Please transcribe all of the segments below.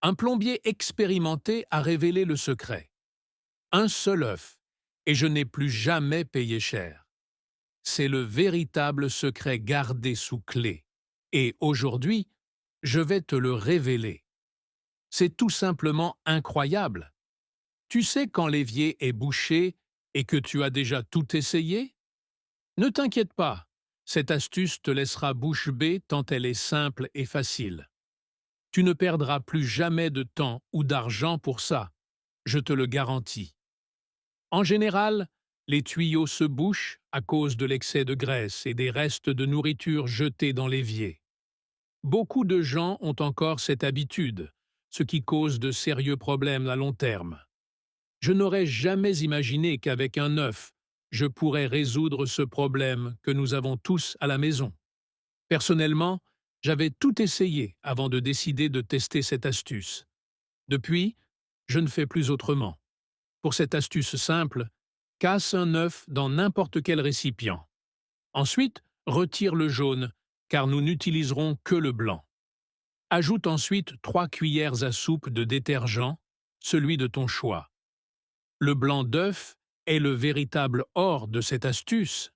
Un plombier expérimenté a révélé le secret. Un seul œuf, et je n'ai plus jamais payé cher. C'est le véritable secret gardé sous clé. Et aujourd'hui, je vais te le révéler. C'est tout simplement incroyable. Tu sais quand l'évier est bouché et que tu as déjà tout essayé? Ne t'inquiète pas, cette astuce te laissera bouche bée tant elle est simple et facile. Tu ne perdras plus jamais de temps ou d'argent pour ça, je te le garantis. En général, les tuyaux se bouchent à cause de l'excès de graisse et des restes de nourriture jetés dans l'évier. Beaucoup de gens ont encore cette habitude, ce qui cause de sérieux problèmes à long terme. Je n'aurais jamais imaginé qu'avec un œuf, je pourrais résoudre ce problème que nous avons tous à la maison. Personnellement, j'avais tout essayé avant de décider de tester cette astuce. Depuis, je ne fais plus autrement. Pour cette astuce simple, casse un œuf dans n'importe quel récipient. Ensuite, retire le jaune, car nous n'utiliserons que le blanc. Ajoute ensuite 3 cuillères à soupe de détergent, celui de ton choix. Le blanc d'œuf est le véritable or de cette astuce.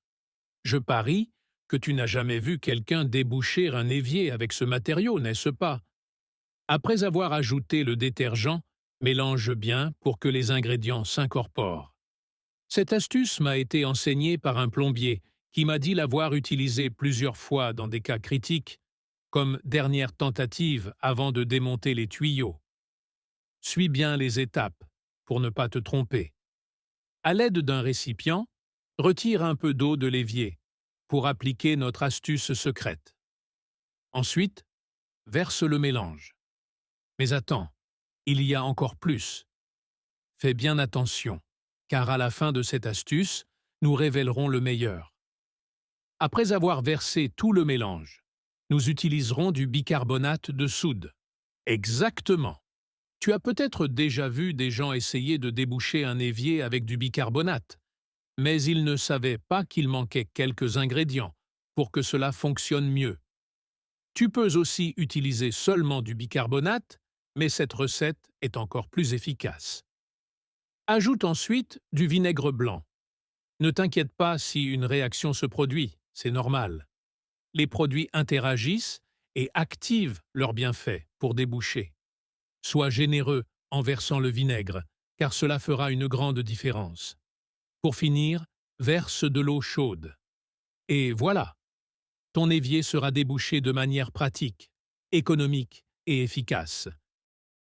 Je parie que tu n'as jamais vu quelqu'un déboucher un évier avec ce matériau, n'est-ce pas? Après avoir ajouté le détergent, mélange bien pour que les ingrédients s'incorporent. Cette astuce m'a été enseignée par un plombier qui m'a dit l'avoir utilisée plusieurs fois dans des cas critiques, comme dernière tentative avant de démonter les tuyaux. Suis bien les étapes pour ne pas te tromper. À l'aide d'un récipient, retire un peu d'eau de l'évier pour appliquer notre astuce secrète. Ensuite, verse le mélange. Mais attends, il y a encore plus. Fais bien attention, car à la fin de cette astuce, nous révélerons le meilleur. Après avoir versé tout le mélange, nous utiliserons du bicarbonate de soude. Exactement. Tu as peut-être déjà vu des gens essayer de déboucher un évier avec du bicarbonate, mais ils ne savaient pas qu'il manquait quelques ingrédients pour que cela fonctionne mieux. Tu peux aussi utiliser seulement du bicarbonate, mais cette recette est encore plus efficace. Ajoute ensuite du vinaigre blanc. Ne t'inquiète pas si une réaction se produit, c'est normal. Les produits interagissent et activent leurs bienfaits pour déboucher. Sois généreux en versant le vinaigre, car cela fera une grande différence. Pour finir, verse de l'eau chaude. Et voilà, ton évier sera débouché de manière pratique, économique et efficace.